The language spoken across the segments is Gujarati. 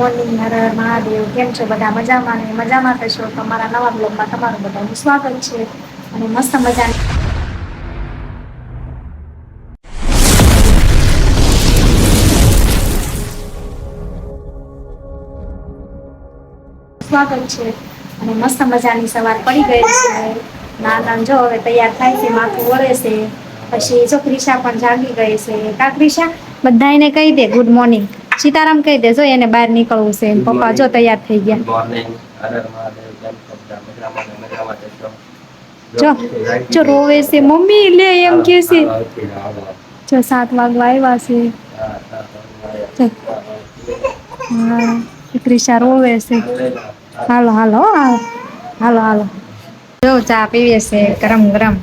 મોર્નિંગ, હર હર મહાદેવ. કેમ છો બધા? મજામાં ને મજામાં થશો. તમારા નવા બ્લોગમાં તમારું બધાનું સ્વાગત છે. અને મસ્ત મજાની સ્વાગત છે. અને મસ્ત મજાની સવાર પડી ગઈ છે. ના જો હવે તૈયાર થાય છે, માથું વળે છે. પછી જો ક્રિશા પણ જાગી ગઈ છે. કા ક્રિશા? બધાને કહી દે ગુડ મોર્નિંગ. સીતારામ કહી દે, જો એને બહાર નીકળવું છે. પપ્પા જો તૈયાર થઈ ગયા. મોર્નિંગ. હર હર મહાદેવ. કેમ છો બધા? મજામાં ને મજામાં? જો રોવે છે મમ્મી લે એમ કે છે. જો 7 વાગવા આવ્યા છે. હા, ક્રિશા રોવે છે. હાલો હાલો હાલો હાલો હાલો. જો ચા પીવે છે ગરમ ગરમ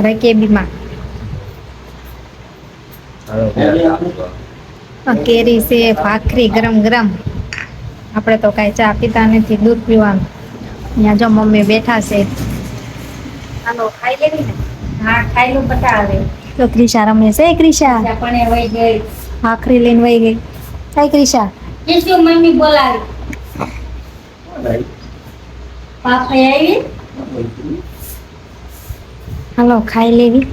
રકેબીમાં. કેરી છે, ભાખરી ગરમ ગરમ. આપડે તો કઈ ચા પીતા નથી, દૂધ પીવાનું. અહીંયા જો મમ્મી બેઠા છે. હાલો ખાઈ લેવી ને? હા ખાઈ લો બટા. તો ક્રિશા રમે છે. ક્રિશા પણ વહી ગઈ, ભાખરી લઈને વહી ગઈ. હાય ક્રિશા. કેજો મમ્મી બોલાવી. ભાખરી આવી. હાલો ખાઈ લેવી.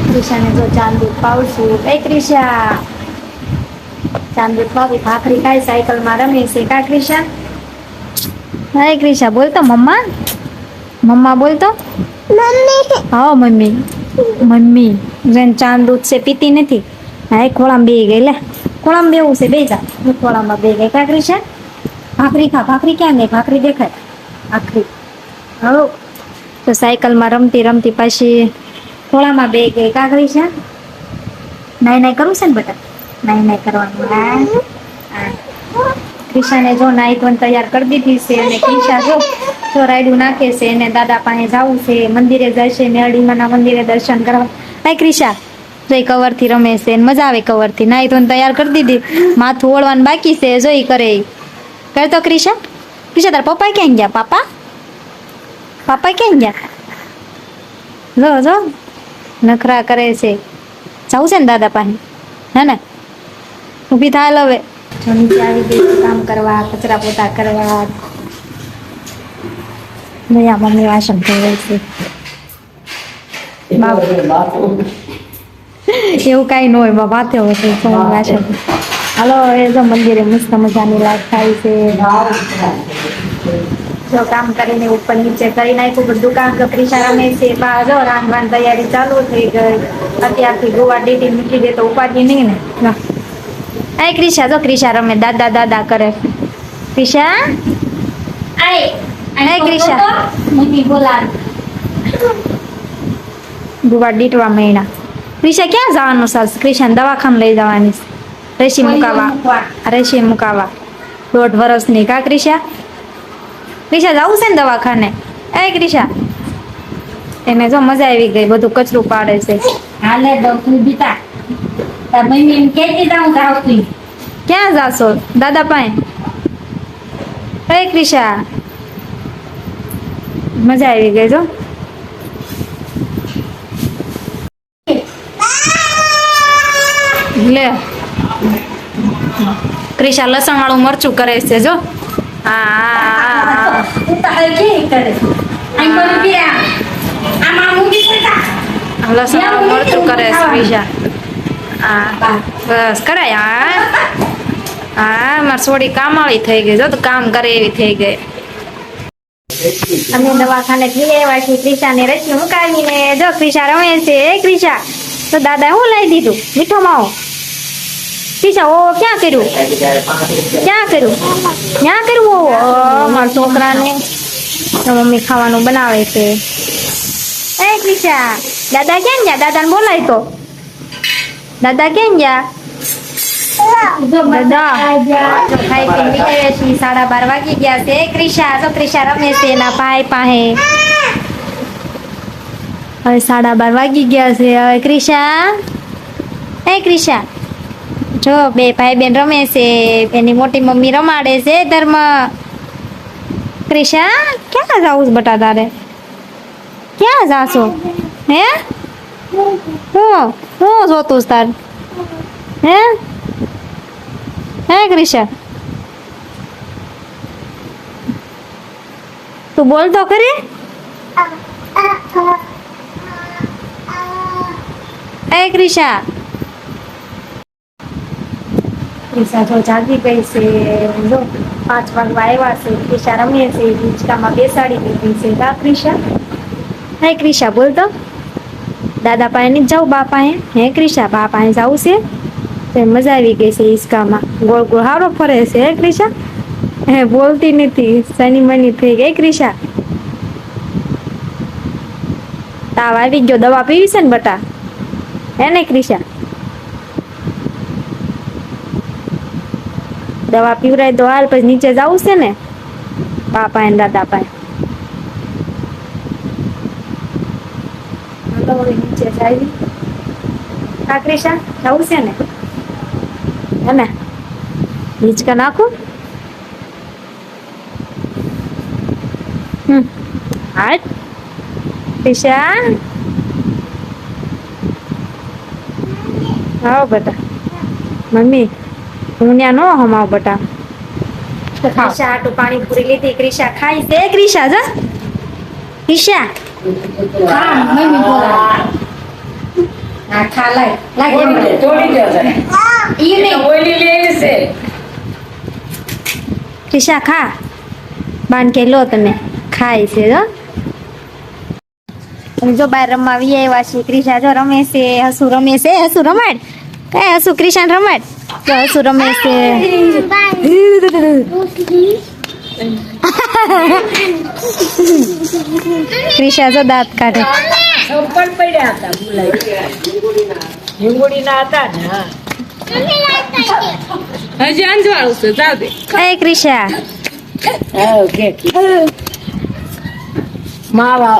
ક્રિશાને જો ચાંદુ પાવશું. એ ક્રિશા ચાંદુ પાવી ભાખરી ખાઈ સાયકલમાં રમે છે. કા ક્રિશા? હાય ક્રિશા બોલતો મમ્મા. મમ્મા બોલતો મમ્મી. હા મમ્મી મમ્મી. જેન ચાંદ દૂધ છે પીતી નથી. હા ખોળામાં બે ગઈ. લે ખોળામાં બેવું છે. બે જા ખોળામાં બે ગઈ. કા ક્રિશા? ભાખરી ખા. ભાખરી ક્યાં ગઈ? ભાખરી દેખાય. ભાખરી હલો. તો સાયકલમાં રમતી રમતી પાછી ખોળામાં બે ગઈ. કા ક્રિશા? નાઈ નાઈ કરવું છે ને બેટા? નાઈ નાઈ કરવાનું. હા ક્રિશાને જો નાઈ ધોઈને તૈયાર કરી દીધી છે. અને ક્રિશા જો રાયડું નાખે છે. એને દાદા પાસે જવું છે. મંદિરે જશે. મેરડીમાના મંદિરે દર્શન કરવા. હાય ક્રિશા જોઈ કવર થી રમે છે. મજા આવે કવર થી. નાઈ ધોઈને તૈયાર કરી દીધી. માથું ઓળવાનું બાકી છે. જોઈ કરે કરતો ક્રિશા. ક્રિશા તાર પપ્પા ક્યાં ગયા? પાપા પાપા ક્યાં ગયા? જો જો નખરા કરે છે. જવું છે ને દાદા પાસે? હે ને ઊભી થાય હવે. જો નીચે આવી ગઈ કામ કરવા, કચરા પોતા કરવા. નયા મમ્મી વાસણ ધોવે છે. એવું કઈ ન હોય માથે વાસણ. હાલો એ જો મંદિરે મસ્ત મજાની લાઈટ થાય છે. જો કામ કરીને ઉપર નીચે કરી નાખ્યું બધું કામ. ક્રિશા રમે છે. બા જો રાંધવાની તૈયારી ચાલુ થઈ ગઈ. અત્યારથી ગોવા ડેટી મૂકી દે તો ઉપાધિ નહીં ને. એ ક્રિશા જો ક્રિશા રમે. દાદા દાદા કરે. ક્રિશા એ ક્રિશા મમ્મી બોલાવ. ગોવા દીટવા મહિના. ક્રિશા ક્યાં જવાનું છે? ક્રિશાને દવાખાને લઈ જવાની. રેશી મુકાવા. રેશી મુકાવા 1.5 વર્ષની. કા ક્રિશા? ક્રિશા જવું છે ને દવાખાને? એ ક્રિશા એને જો મજા આવી ગઈ. બધું કચરું પાડે છે. હાલે ડોક્ટર બીતા તાર મમ્મી એમ કેતી જાઉં આવતી. ક્યાં જાશો? દાદા પાસે. એ ક્રિશા મજા આવી ગઈ જો. લે ક્રિશા લસણ વાળું મરચું કરે છે જો. હા લસણ વાળું મરચું કરે છે ક્રિશા. હા બસ કરાય. હા મારી સોડી કામવાળી થઈ ગઈ જો. તો કામ કરે એવી થઈ ગઈ. અમે દવાખાને જઈ આવ્યા છીએ. ક્રિશાને રસી મુકાવીને જો ક્રિશા રમે છે. ક્રિશા તો દાદા શું લઈ દીધું? મીઠો માવો. ક્રિશા ઓ ક્યાં કર્યું? ક્યાં કર્યું? ક્યાં કર્યું? મારા છોકરાને મમ્મી ખાવાનું બનાવે છે. એ ક્રિશા દાદા ક્યાં ગયા? દાદાને બોલાય તો. દાદા ક્યાં ગયા? દાદા ખાઈ પીને બીજાવે છે. 12:30 વાગી ગયા છે. ક્રિશા તો ક્રિશા રમે છે એના ભાઈ પાસે. હવે 12:30 વાગી ગયા છે. હવે ક્રિશા એ ક્રિશા જો બે ભાઈ બેન રમે છે. એની મોટી મમ્મી રમાડે છે. ધર્મ ક્રિશા ક્યાં જાવું બટા તારે? ક્યાં જાશો? હે હું જોતું તાર? હે હે ક્રિશા, તું બોલ તો ખરી. હે ક્રિશા, ક્રિશા જો જાગી ગઈ છે. જો 5 વાગવા આવ્યા છે. ક્રિશા રમે છે, હિંચકામાં બેસાડી દીધી છે. કા ક્રિશા? હે ક્રિશા બોલ તો. દાદા પાસે નહીં જાઉં, બા પાસે? હે ક્રિશા, બા પાસે જવું છે? તો મજા આવી ગઈ છે હિંચકામાં. ગોળ ગોળ હારો ફરે છે. હે ક્રિશા? હે બોલતી નથી, સની મની થઈ ગઈ ક્રિશા. તાવ આવી ગયો, દવા પીવી છે ને બટા? હે ને ક્રિશા? દવા પીવરાય તો હાલ, પછી નીચે જવું છે ને બાપા ને દાદા પાસે. નીચે જાય કા ક્રિશા, જવું છે ને? હે ને હિંચકા નાખું? હાલ ક્રિશા, આવો બેટા. મમ્મી હું ત્યાં નો હમાવ બટા. ક્રિશા આટું પાણી પૂરી લીધી. ક્રિશા ખાઈ છે. ક્રિશા જા ક્રિશા ખા, મમ્મી બોલાવે. હા ખા, લાય લાય તોડી દો જરા. ઈ નહીં, ઓલી લેવી છે. ક્રિશા ખા, બાન કે લો તમે ખાય છે. જો તમે જો બહાર રમવા વી આવ્યા છે. ક્રિશા જો રમે છે, હસુ રમે છે. હસુ રમાડ, કઈ હસુ ક્રિશા રમાડ. જો હસુ રમે છે. ક્રિશા જો દાંત કાઢે. સંપણ પડ્યા હતા ભૂલાઈ. હિંગોળીના હતા ને. હા હજી અંજવાળું છે. જાવ દે. એ ક્રિશા ઓકે માવા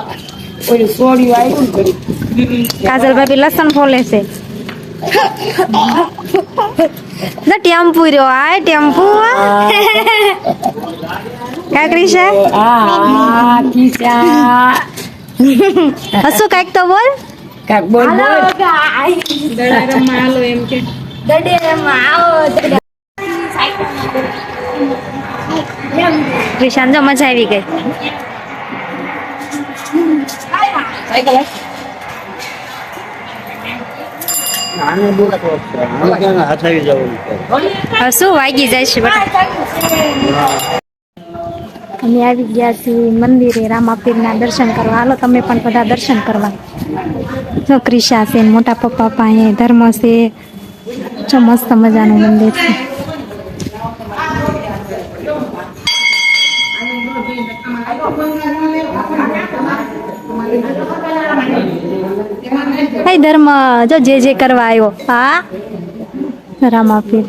ઓલી સોડિયું આવ્યું ને ઘડી. કાજલ ભાભી લસણ ફોલે છે. જો ટેમ્પુ રહ્યો. આ ટેમ્પુ કા ક્રિશા? આ ખીચા હસુ કાંઈક તો બોલ. કાક બોલ બોલ. દડારમમાં હાલો એમ કે ક્રિશા જો મજા આવી ગઈ. હસુ વાગી જાય છે બેટા. અમે આવી ગયા છીએ મંદિરે રામાપીરના દર્શન કરવા. હાલો તમે પણ બધા દર્શન કરવા. જો ક્રિશા છે, મોટા પપ્પા પાસે ધર્મ છે. જો મસ્ત મજાનું મંદિર છે. ભાઈ ધર્મ જો જે કરવા આવ્યો. હા રામાપીર.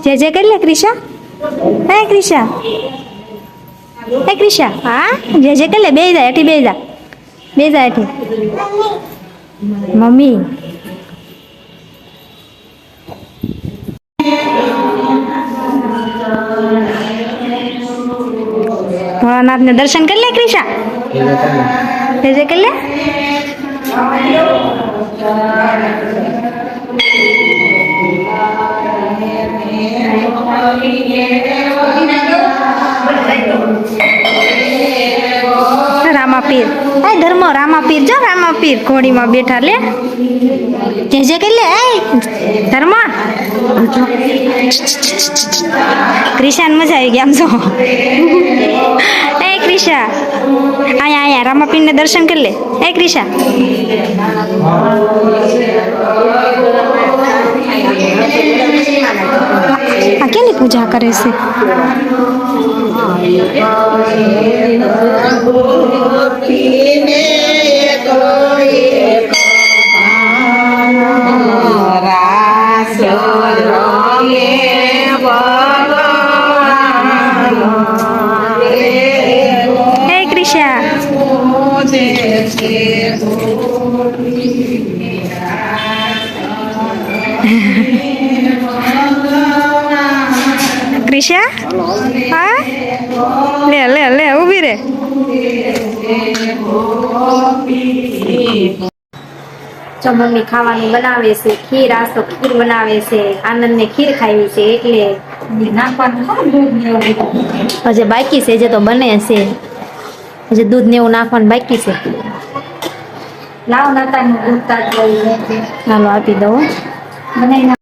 જે કરી લે ક્રિશા. હે ક્રિશા, હે ક્રિશા. હા જે કરી લે. બે જા હેઠી, બે જા, બે જા હેઠી. મમ્મી ભોળાનાથ ને દર્શન કરી લે ક્રિશા. જે કરી લે. રામાપીર, એ ધર્મ રામાપીર. જો રામાપીર ઘોડીમાં બેઠા. લે જે કરી લે. એ ધર્મ ક્રિશાને મજા આવી ગઈ. આમ જો એ ક્રિશા અહીંયા રામાપીર ને દર્શન કરી લે. એ ક્રિશા આ કેની પૂજા કરે છે? હે ક્રિશા ક્રિશા હા લે લે લે ઊભી રે. જો મમ્મી ખાવાનું બનાવે છે ખીર, આ તો ખીર બનાવે છે, આનંદને ખીર ખાવી છે એટલે નાખવાનું ખરું દૂધ ને એવું બધું. હજી બાકી છે, જે તો બને છે, હજી દૂધ ને એવું નાખવાનું બાકી છે. લાવ નાતાનું દૂધ તાજું હોય છે. હાલો આપી દઉં. બનાવી